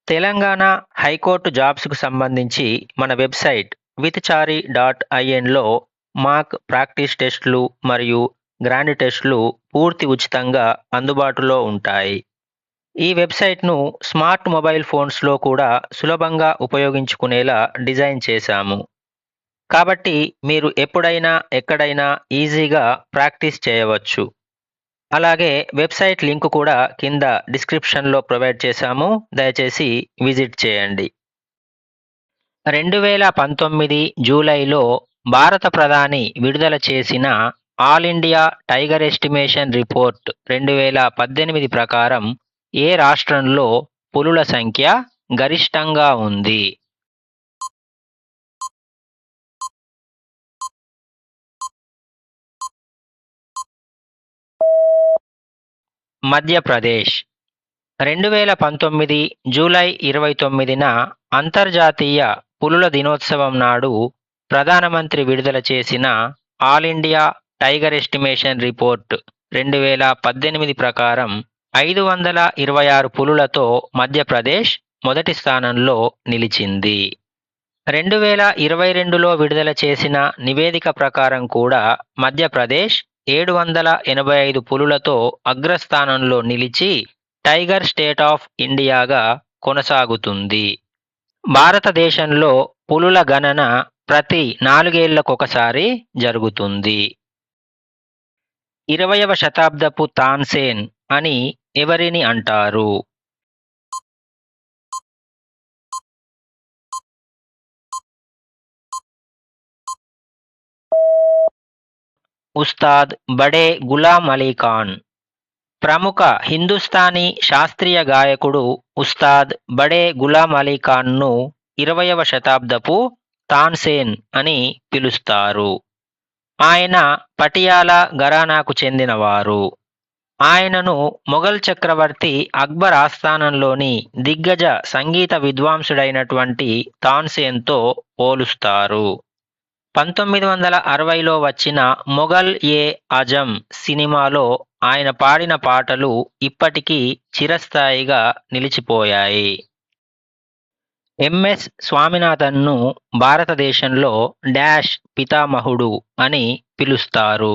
Telangana high court జాబ్స్‌కు సంబంధించి మన website విత్‌చారి.inలో మాక్ practice టెస్ట్‌లు మరియు గ్రాండ్ టెస్ట్‌లు పూర్తి ఉచితంగా అందుబాటులో ఉంటాయి. ఈ వెబ్‌సైట్‌ను స్మార్ట్ మొబైల్ ఫోన్స్‌లో కూడా సులభంగా ఉపయోగించుకునేలా డిజైన్ చేశాము. కాబట్టి మీరు ఎప్పుడైనా, ఎక్కడైనా ఈజీగా ప్రాక్టీస్ చేయవచ్చు. అలాగే వెబ్‌సైట్ లింక్ కూడా కింద డిస్క్రిప్షన్‌లో ప్రొవైడ్ చేశాము. దయచేసి విజిట్ చేయండి. 2019 జూలైలో భారత ప్రధాని విడుదల చేసిన all India tiger estimation report 2018 ప్రకారం ఏ రాష్ట్రంలో పులుల సంఖ్య గరిష్టంగా ఉంది? మధ్యప్రదేశ్. 2019 జూలై 29న అంతర్జాతీయ పులుల దినోత్సవం నాడు ప్రధానమంత్రి విడుదల చేసిన all India tiger estimation report 2018 ప్రకారం 526 పులులతో మధ్యప్రదేశ్ మొదటి స్థానంలో నిలిచింది. 2022లో విడుదల చేసిన నివేదిక ప్రకారం కూడా మధ్యప్రదేశ్ 785 పులులతో అగ్రస్థానంలో నిలిచి టైగర్ స్టేట్ ఆఫ్ ఇండియాగా కొనసాగుతుంది. భారతదేశంలో పులుల గణన ప్రతి 4 ఏళ్లకొకసారి జరుగుతుంది. 20వ శతాబ్దపు తాన్సేన్ అని ఎవరిని అంటారు? ఉస్తాద్ బడే గులాం అలీ ఖాన్. ప్రముఖ హిందుస్థానీ శాస్త్రీయ గాయకుడు ఉస్తాద్ బడే గులాం అలీ ఖాన్ను 20వ శతాబ్దపు తాన్సేన్ అని పిలుస్తారు. ఆయన పటియాలా ఘరానాకు చెందినవారు. ఆయనను మొఘల్ చక్రవర్తి అక్బర్ ఆస్థానంలోని దిగ్గజ సంగీత విద్వాంసుడైనటువంటి తాన్సేన్తో పోలుస్తారు. 1960లో వచ్చిన మొఘల్ ఏ ఆజం సినిమాలో ఆయన పాడిన పాటలు ఇప్పటికీ చిరస్థాయిగా నిలిచిపోయాయి. ఎంఎస్ స్వామినాథన్ను భారతదేశంలో డాష్ పితామహుడు అని పిలుస్తారు.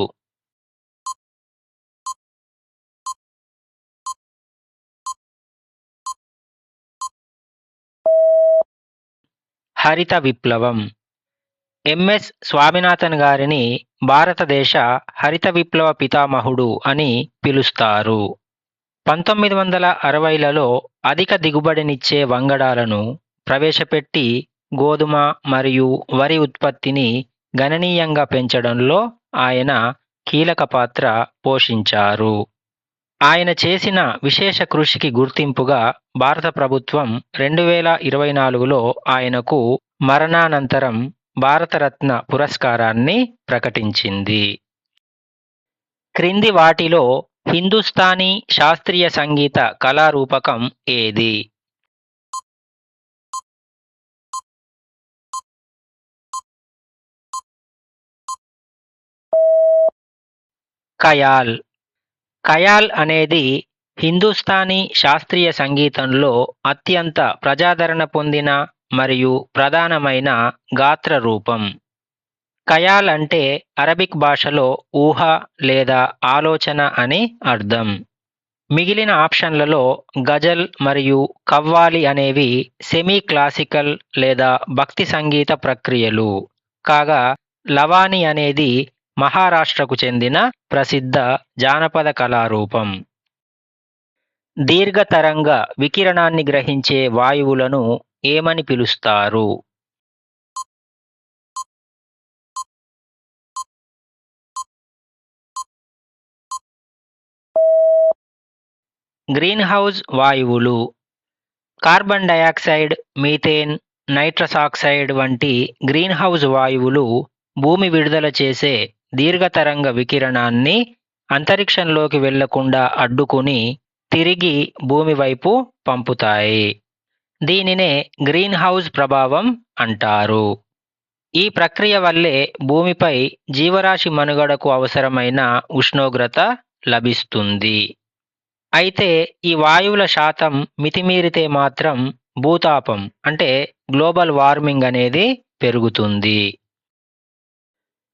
హరిత విప్లవం. ఎంఎస్ స్వామినాథన్ గారిని భారతదేశ హరిత విప్లవ పితామహుడు అని పిలుస్తారు. 1960లలో అధిక దిగుబడినిచ్చే వంగడాలను ప్రవేశపెట్టి గోధుమ మరియు వరి ఉత్పత్తిని గణనీయంగా పెంచడంలో ఆయన కీలక పాత్ర పోషించారు. ఆయన చేసిన విశేష కృషికి గుర్తింపుగా భారత ప్రభుత్వం 2024లో ఆయనకు మరణానంతరం భారతరత్న పురస్కారాన్ని ప్రకటించింది. క్రింది వాటిలో హిందుస్థానీ శాస్త్రీయ సంగీత కళారూపకం ఏది? ఖయాల్. ఖయాల్ అనేది హిందుస్థానీ శాస్త్రీయ సంగీతంలో అత్యంత ప్రజాదరణ పొందిన మరియు ప్రధానమైన గాత్ర రూపం. ఖయాల్ అంటే అరబిక్ భాషలో ఊహ లేదా ఆలోచన అని అర్థం. మిగిలిన ఆప్షన్లలో గజల్ మరియు కవ్వాలి అనేవి సెమీ క్లాసికల్ లేదా భక్తి సంగీత ప్రక్రియలు కాగా, లవాని అనేది మహారాష్ట్రకు చెందిన ప్రసిద్ధ జానపద కళారూపం. దీర్ఘతరంగ వికిరణాన్ని గ్రహించే వాయువులను ఏమని పిలుస్తారు? గ్రీన్ హౌస్ వాయువులు. Carbon dioxide, methane, nitrous oxide వంటి గ్రీన్ హౌస్ వాయువులు భూమి విడుదల చేసే దీర్ఘతరంగ వికిరణాన్ని అంతరిక్షంలోకి వెళ్లకుండా అడ్డుకుని తిరిగి భూమి వైపు పంపుతాయి. దీనినే గ్రీన్ హౌస్ ప్రభావం అంటారు. ఈ ప్రక్రియ వల్లే భూమిపై జీవరాశి మనుగడకు అవసరమైన ఉష్ణోగ్రత లభిస్తుంది. అయితే ఈ వాయువుల శాతం మితిమీరితే మాత్రం భూతాపం అంటే గ్లోబల్ వార్మింగ్ అనేది పెరుగుతుంది.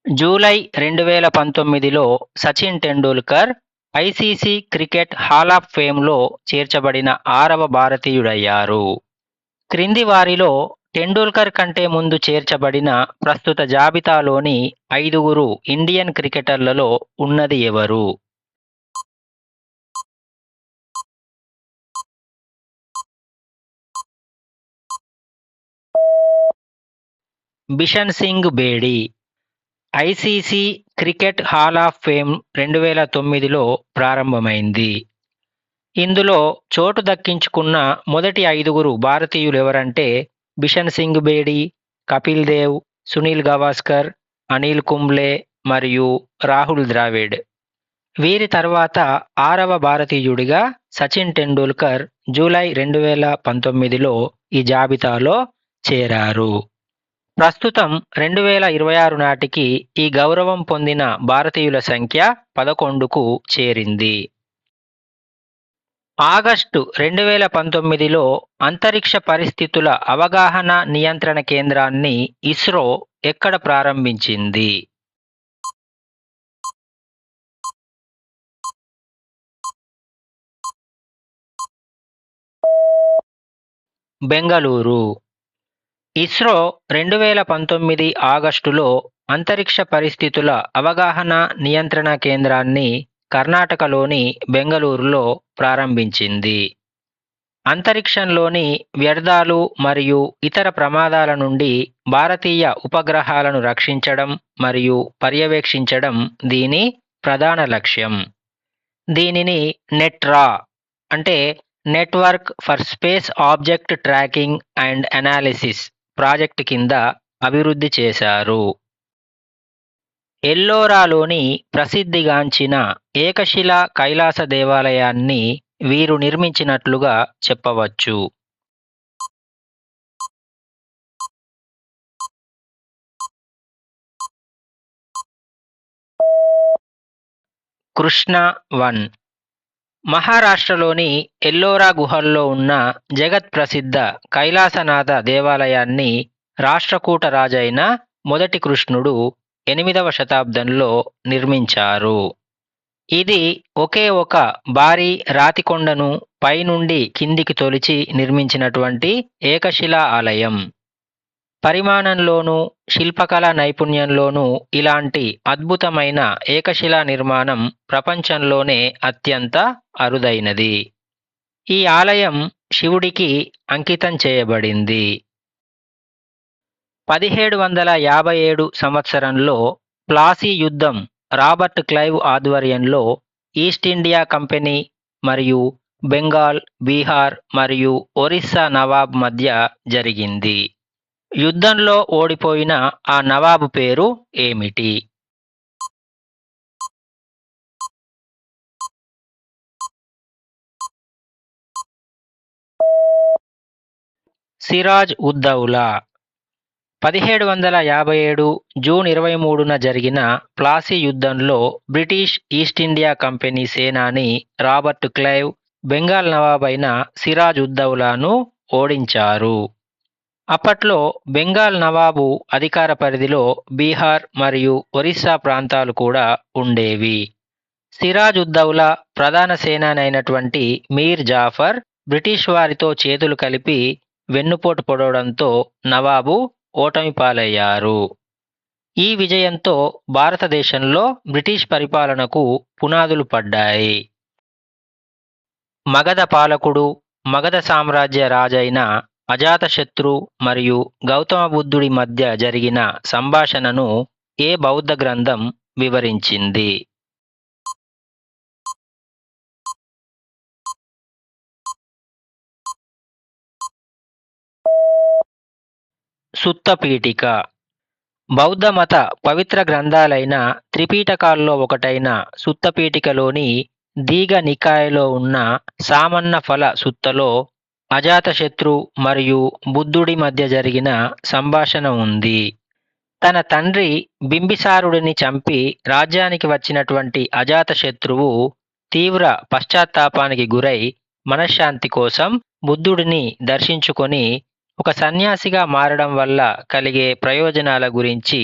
జూలై 2019లో Sachin Tendulkar ICC cricket hall of ఫేమ్లో చేర్చబడిన 6వ భారతీయుడయ్యారు. క్రింది వారిలో టెండూల్కర్ కంటే ముందు చేర్చబడిన ప్రస్తుత జాబితాలోని 5గురు ఇండియన్ క్రికెటర్లలో ఉన్నది ఎవరు? Bishan Singh Bedi. ICC cricket hall of fame 2009లో ప్రారంభమైంది. ఇందులో చోటు దక్కించుకున్న మొదటి 5గురు భారతీయులెవరంటే బిషన్ సింగ్ బేడి, కపిల్ దేవ్, సునీల్ గవాస్కర్, అనిల్ కుంబ్లే మరియు రాహుల్ ద్రావిడ్. వీరి తర్వాత 6వ భారతీయుడిగా సచిన్ టెండూల్కర్ జూలై 2019లో ఈ జాబితాలో చేరారు. ప్రస్తుతం 2026 నాటికి ఈ గౌరవం పొందిన భారతీయుల సంఖ్య 11కు చేరింది. ఆగస్టు 2019లో అంతరిక్ష పరిస్థితుల అవగాహన నియంత్రణ కేంద్రాన్ని ఇస్రో ఎక్కడ ప్రారంభించింది? బెంగళూరు. ఇస్రో 2019 ఆగస్టులో అంతరిక్ష పరిస్థితుల అవగాహన నియంత్రణ కేంద్రాన్ని కర్ణాటకలోని బెంగళూరులో ప్రారంభించింది. అంతరిక్షంలోని వ్యర్థాలు మరియు ఇతర ప్రమాదాల నుండి భారతీయ ఉపగ్రహాలను రక్షించడం మరియు పర్యవేక్షించడం దీని ప్రధాన లక్ష్యం. దీనిని నెట్రా అంటే network for space object tracking and analysis project కింద అభివృద్ధి చేశారు. ఎల్లోరాలోని ప్రసిద్ధిగాంచిన ఏకశిలా కైలాస దేవాలయాన్ని వీరు నిర్మించినట్లుగా చెప్పవచ్చు. కృష్ణ 1. మహారాష్ట్రలోని ఎల్లోరా గుహల్లో ఉన్న జగత్ ప్రసిద్ధ కైలాసనాథ దేవాలయాన్ని రాష్ట్రకూట రాజైన మొదటి కృష్ణుడు 8వ శతాబ్దంలో నిర్మించారు. ఇది ఒకే ఒక భారీ రాతికొండను పైనుండి కిందికి తొలిచి నిర్మించినటువంటి ఏకశిలా ఆలయం. పరిమాణంలోనూ శిల్పకళా నైపుణ్యంలోనూ ఇలాంటి అద్భుతమైన ఏకశిలా నిర్మాణం ప్రపంచంలోనే అత్యంత అరుదైనది. ఈ ఆలయం శివుడికి అంకితం చేయబడింది. 1757 సంవత్సరంలో ప్లాసీ యుద్ధం రాబర్ట్ క్లైవ్ ఆధ్వర్యంలో ఈస్ట్ ఇండియా కంపెనీ మరియు బెంగాల్, బీహార్ మరియు ఒరిస్సా నవాబ్ మధ్య జరిగింది. యుద్ధంలో ఓడిపోయిన ఆ నవాబు పేరు ఏమిటి? సిరాజ్ ఉద్ దౌలా. 1757 జూన్ 23న జరిగిన ప్లాసీ యుద్ధంలో బ్రిటిష్ ఈస్ట్ ఇండియా కంపెనీ సేనాని రాబర్ట్ క్లైవ్ బెంగాల్ నవాబ్ అయిన సిరాజ్ ఉద్ దౌలాను ఓడించారు. అప్పట్లో బెంగాల్ నవాబు అధికార పరిధిలో బీహార్ మరియు ఒరిస్సా ప్రాంతాలు కూడా ఉండేవి. సిరాజ్ ఉద్ దౌలా ప్రధాన సేనాని అయినటువంటి మీర్ జాఫర్ బ్రిటిష్ వారితో చేతులు కలిపి వెన్నుపోటు పొడవడంతో నవాబు ఓటమి పాలయ్యారు. ఈ విజయంతో భారతదేశంలో బ్రిటిష్ పరిపాలనకు పునాదులు పడ్డాయి. మగధ పాలకుడు, మగధ సామ్రాజ్య రాజైన అజాతశత్రు మరియు గౌతమ బుద్ధుడి మధ్య జరిగిన సంభాషణను ఏ బౌద్ధ గ్రంథం వివరించింది? సుత్త పీఠిక. బౌద్ధ మత పవిత్ర గ్రంథాలైన త్రిపీఠకాల్లో ఒకటైన సుత్త పీఠికలోని దీఘ నికాయలో ఉన్న సామన్న ఫల సుత్తలో అజాతశత్రు మరియు బుద్ధుడి మధ్య జరిగిన సంభాషణ ఉంది. తన తండ్రి బింబిసారుడిని చంపి రాజ్యానికి వచ్చినటువంటి అజాతశత్రువు తీవ్ర పశ్చాత్తాపానికి గురై మనశ్శాంతి కోసం బుద్ధుడిని దర్శించుకొని ఒక సన్యాసిగా మారడం వల్ల కలిగే ప్రయోజనాల గురించి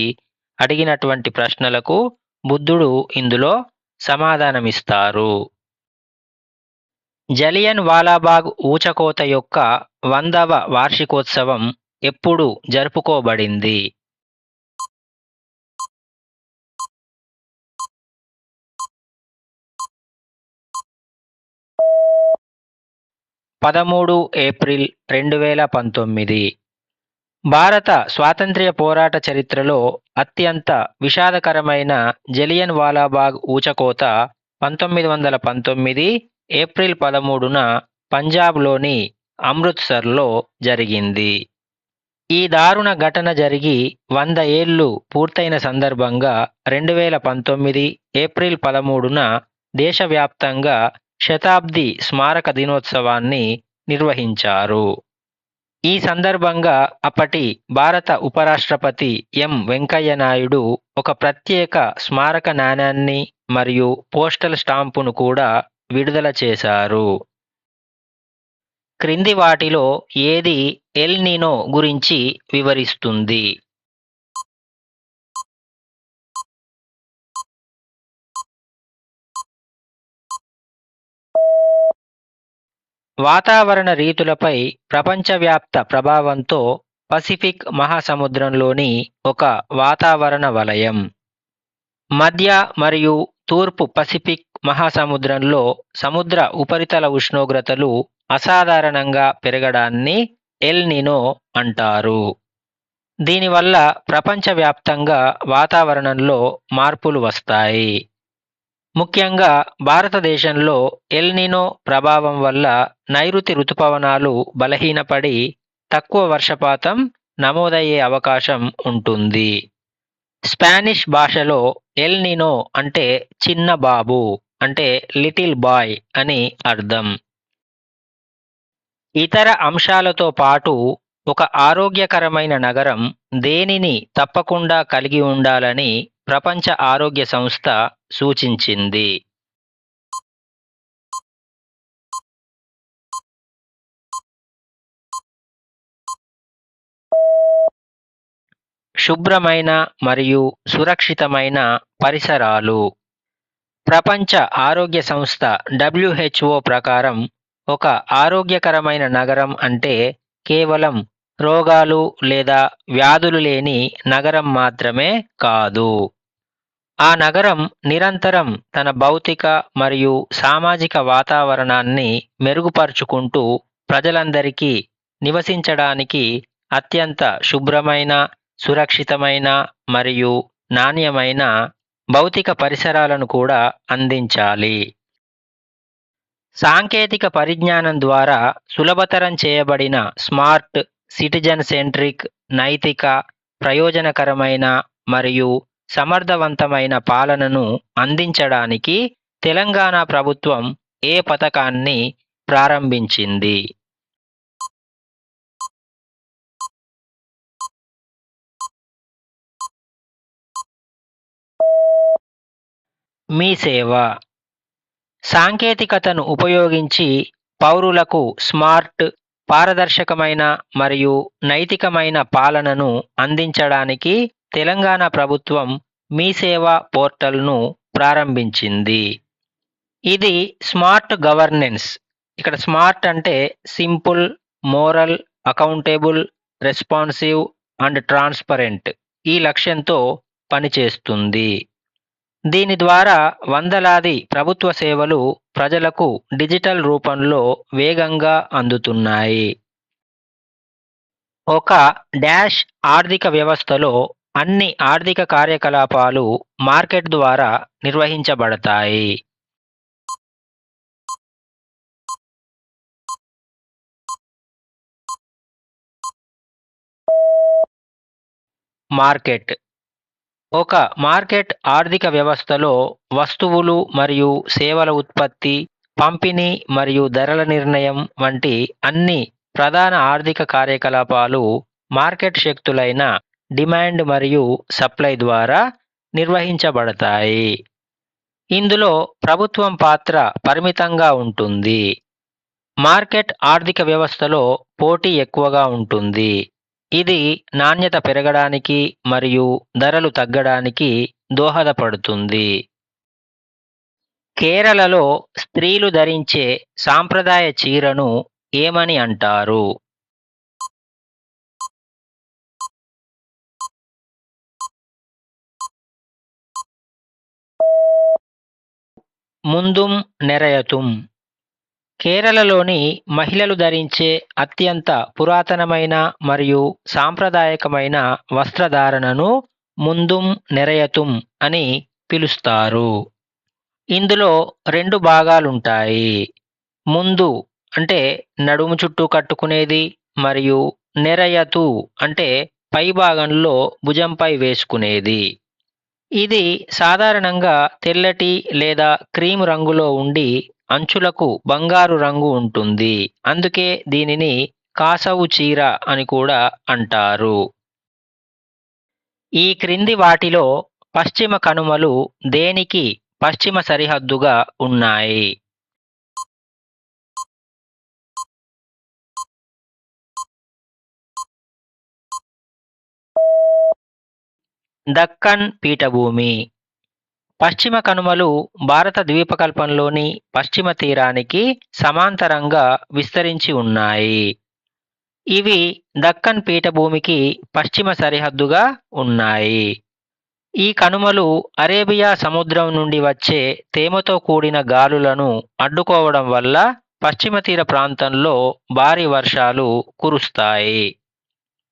అడిగినటువంటి ప్రశ్నలకు బుద్ధుడు ఇందులో సమాధానమిస్తారు. జలియన్ వాలాబాగ్ ఊచకోత యొక్క 100వ వార్షికోత్సవం ఎప్పుడు జరుపుకోబడింది? 13 ఏప్రిల్ 2019. భారత స్వాతంత్ర్య పోరాట చరిత్రలో అత్యంత విషాదకరమైన జలియన్ వాలాబాగ్ ఊచకోత 1919 ఏప్రిల్ 13న పంజాబ్లోని అమృత్సర్లో జరిగింది. ఈ దారుణ ఘటన జరిగి 100 ఏళ్లు పూర్తయిన సందర్భంగా 2019 ఏప్రిల్ 13న దేశవ్యాప్తంగా శతాబ్ది స్మారక దినోత్సవాన్ని నిర్వహించారు. ఈ సందర్భంగా అప్పటి భారత ఉపరాష్ట్రపతి ఎం. వెంకయ్య నాయుడు ఒక ప్రత్యేక స్మారక నాణేన్ని మరియు పోస్టల్ స్టాంపును కూడా విడుదల చేశారు. క్రింది వాటిలో ఏది ఎల్ నినో గురించి వివరిస్తుంది? వాతావరణ రీతులపై ప్రపంచవ్యాప్త ప్రభావంతో పసిఫిక్ మహాసముద్రంలోని ఒక వాతావరణ వలయం. మధ్య మరియు తూర్పు పసిఫిక్ మహాసముద్రంలో సముద్ర ఉపరితల ఉష్ణోగ్రతలు అసాధారణంగా పెరగడాన్ని ఎల్ నినో అంటారు. దీనివల్ల ప్రపంచవ్యాప్తంగా వాతావరణంలో మార్పులు వస్తాయి. ముఖ్యంగా భారతదేశంలో ఎల్ నినో ప్రభావం వల్ల నైరుతి రుతుపవనాలు బలహీనపడి తక్కువ వర్షపాతం నమోదయ్యే అవకాశం ఉంటుంది. స్పానిష్ భాషలో ఎల్ నినో అంటే చిన్న బాబు అంటే లిటిల్ బాయ్ అని అర్థం. ఇతర అంశాలతో పాటు ఒక ఆరోగ్యకరమైన నగరం దేనిని తప్పకుండా కలిగి ఉండాలని ప్రపంచ ఆరోగ్య సంస్థ సూచించింది? శుభ్రమైన మరియు సురక్షితమైన పరిసరాలు. ప్రపంచ ఆరోగ్య సంస్థ WHO ప్రకారం ఒక ఆరోగ్యకరమైన నగరం అంటే కేవలం రోగాలు లేదా వ్యాధులు లేని నగరం మాత్రమే కాదు. ఆ నగరం నిరంతరం తన భౌతిక మరియు సామాజిక వాతావరణాన్ని మెరుగుపరుచుకుంటూ ప్రజలందరికీ నివసించడానికి అత్యంత శుభ్రమైన, సురక్షితమైన మరియు నాణ్యమైన భౌతిక పరిసరాలను కూడా అందించాలి. సాంకేతిక పరిజ్ఞానం ద్వారా సులభతరం చేయబడిన స్మార్ట్, సిటిజన్ సెంట్రిక్, నైతిక, ప్రయోజనకరమైన మరియు సమర్థవంతమైన పాలనను అందించడానికి తెలంగాణ ప్రభుత్వం ఏ పథకాన్ని ప్రారంభించింది? మీ సేవ. సాంకేతికతను ఉపయోగించి పౌరులకు స్మార్ట్, పారదర్శకమైన మరియు నైతికమైన పాలనను అందించడానికి తెలంగాణ ప్రభుత్వం మీ సేవ పోర్టల్ను ప్రారంభించింది. ఇది స్మార్ట్ గవర్నెన్స్. ఇక్కడ స్మార్ట్ అంటే simple, moral, accountable, responsive and transparent ఈ లక్ష్యంతో పనిచేస్తుంది. దీని ద్వారా వందలాది ప్రభుత్వ సేవలు ప్రజలకు డిజిటల్ రూపంలో వేగంగా అందుతున్నాయి. ఒక డాష్ ఆర్థిక వ్యవస్థలో అన్ని ఆర్థిక కార్యకలాపాలు మార్కెట్ ద్వారా నిర్వహించబడతాయి. మార్కెట్. ఒక మార్కెట్ ఆర్థిక వ్యవస్థలో వస్తువులు మరియు సేవల ఉత్పత్తి, పంపిణీ మరియు ధరల నిర్ణయం వంటి అన్ని ప్రధాన ఆర్థిక కార్యకలాపాలు మార్కెట్ శక్తులైన డిమాండ్ మరియు సప్లై ద్వారా నిర్వహించబడతాయి. ఇందులో ప్రభుత్వం పాత్ర పరిమితంగా ఉంటుంది. మార్కెట్ ఆర్థిక వ్యవస్థలో పోటీ ఎక్కువగా ఉంటుంది. ఇది నాణ్యత పెరగడానికి మరియు ధరలు తగ్గడానికి దోహదపడుతుంది. కేరళలో స్త్రీలు ధరించే సాంప్రదాయ చీరను ఏమని అంటారు? ముందుం నెరయతుం. కేరళలోని మహిళలు ధరించే అత్యంత పురాతనమైన మరియు సాంప్రదాయకమైన వస్త్రధారణను ముందుం నెరయతుం అని పిలుస్తారు. ఇందులో రెండు భాగాలుంటాయి. ముందు అంటే నడుము చుట్టూ కట్టుకునేది మరియు నెరయతు అంటే పై భాగంలో భుజంపై వేసుకునేది. ఇది సాధారణంగా తెల్లటి లేదా క్రీమ్ రంగులో ఉండి అంచులకు బంగారు రంగు ఉంటుంది. అందుకే దీనిని కాసవు చీర అని కూడా అంటారు. ఈ క్రింది వాటిలో పశ్చిమ కనుమలు దేనికి పశ్చిమ సరిహద్దుగా ఉన్నాయి? దక్కన్ పీఠభూమి. పశ్చిమ కనుమలు భారత ద్వీపకల్పంలోని పశ్చిమ తీరానికి సమాంతరంగా విస్తరించి ఉన్నాయి. ఇవి దక్కన్ పీఠభూమికి పశ్చిమ సరిహద్దుగా ఉన్నాయి. ఈ కనుమలు అరేబియా సముద్రం నుండి వచ్చే తేమతో కూడిన గాలులను అడ్డుకోవడం వల్ల పశ్చిమ తీర ప్రాంతంలో భారీ వర్షాలు కురుస్తాయి.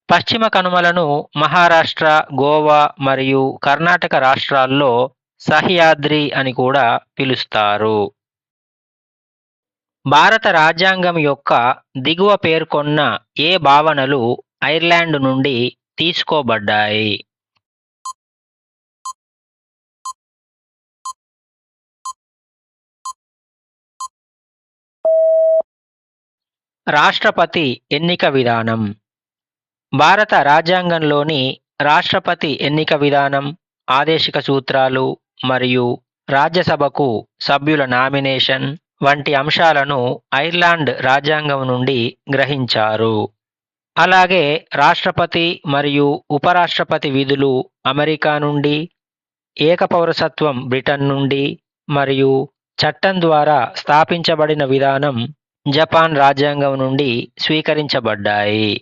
పశ్చిమ కనుమలను మహారాష్ట్ర, గోవా మరియు కర్ణాటక రాష్ట్రాల్లో సహ్యాద్రి అని కూడా పిలుస్తారు. భారత రాజ్యాంగం యొక్క దిగువ పేర్కొన్న ఏ భావనలు ఐర్లాండ్ నుండి తీసుకోబడ్డాయి? రాష్ట్రపతి ఎన్నిక విధానం. భారత రాజ్యాంగంలోని రాష్ట్రపతి ఎన్నిక విధానం, ఆదేశిక సూత్రాలు మరియు రాజ్యసభకు సభ్యుల నామినేషన్ వంటి అంశాలను ఐర్లాండ్ రాజ్యాంగం నుండి గ్రహించారు. అలాగే రాష్ట్రపతి మరియు ఉపరాష్ట్రపతి విధులు అమెరికా నుండి, ఏకపౌరసత్వం బ్రిటన్ నుండి మరియు చట్టం ద్వారా స్థాపించబడిన విధానం జపాన్ రాజ్యాంగం నుండి స్వీకరించబడ్డాయి.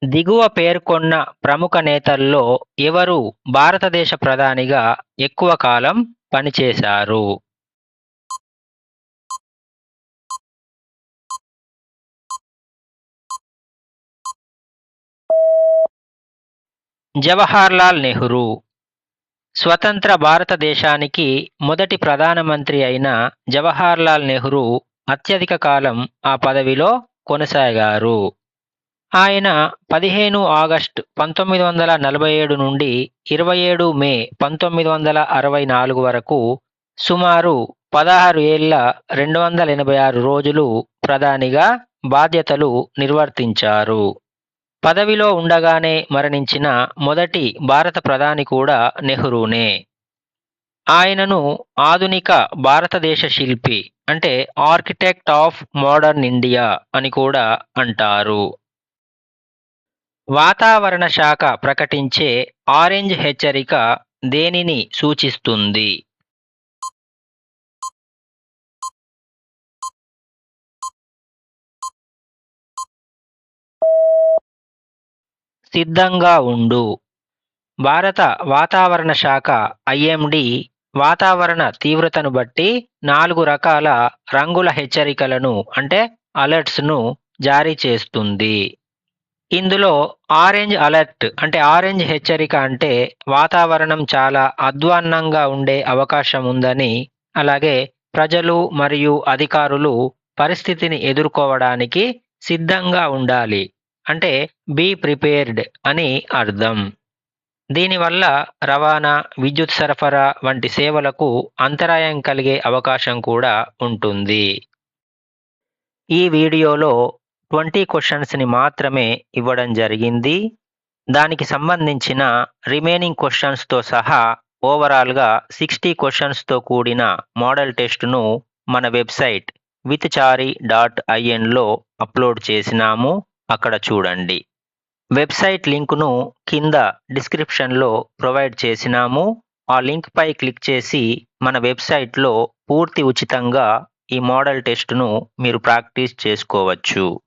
దిగువ పేర్కొన్న ప్రముఖ నేతల్లో ఎవరు భారతదేశ ప్రధానిగా ఎక్కువ కాలం పనిచేశారు? జవహర్లాల్ నెహ్రూ. స్వతంత్ర భారతదేశానికి మొదటి ప్రధానమంత్రి అయిన జవహర్లాల్ నెహ్రూ అత్యధిక కాలం ఆ పదవిలో కొనసాగారు. ఆయన 15 ఆగస్టు 1947 నుండి 27 మే 1964 వరకు సుమారు 16 ఏళ్ల 286 రోజులు ప్రధానిగా బాధ్యతలు నిర్వర్తించారు. పదవిలో ఉండగానే మరణించిన మొదటి భారత ప్రధాని కూడా నెహ్రూనే. ఆయనను ఆధునిక భారతదేశ శిల్పి అంటే ఆర్కిటెక్ట్ ఆఫ్ మోడర్న్ ఇండియా అని కూడా అంటారు. వాతావరణ శాఖ ప్రకటించే ఆరెంజ్ హెచ్చరిక దేనిని సూచిస్తుంది? సిద్ధంగా ఉండు. భారత వాతావరణ శాఖ ఐఎండీ వాతావరణ తీవ్రతను బట్టి 4 రకాల రంగుల హెచ్చరికలను అంటే అలర్ట్స్ను జారీ చేస్తుంది. ఇందులో ఆరెంజ్ అలర్ట్ అంటే ఆరెంజ్ హెచ్చరిక అంటే వాతావరణం చాలా అధ్వాన్నంగా ఉండే అవకాశం ఉందని, అలాగే ప్రజలు మరియు అధికారులు పరిస్థితిని ఎదుర్కోవడానికి సిద్ధంగా ఉండాలి అంటే బీ ప్రిపేర్డ్ అని అర్థం. దీనివల్ల రవాణా, విద్యుత్ సరఫరా వంటి సేవలకు అంతరాయం కలిగే అవకాశం కూడా ఉంటుంది. ఈ వీడియోలో 20 క్వశ్చన్స్ని మాత్రమే ఇవ్వడం జరిగింది. దానికి సంబంధించిన రిమైనింగ్ క్వశ్చన్స్తో సహా ఓవరాల్గా 60 క్వశ్చన్స్తో కూడిన మోడల్ టెస్ట్ను మన వెబ్సైట్ withchari.inలో అప్లోడ్ చేసినాము, అక్కడ చూడండి. వెబ్సైట్ లింకును కింద డిస్క్రిప్షన్లో ప్రొవైడ్ చేసినాము. ఆ లింక్ పై క్లిక్ చేసి మన వెబ్సైట్లో పూర్తి ఉచితంగా ఈ మోడల్ టెస్ట్ను మీరు ప్రాక్టీస్ చేసుకోవచ్చు.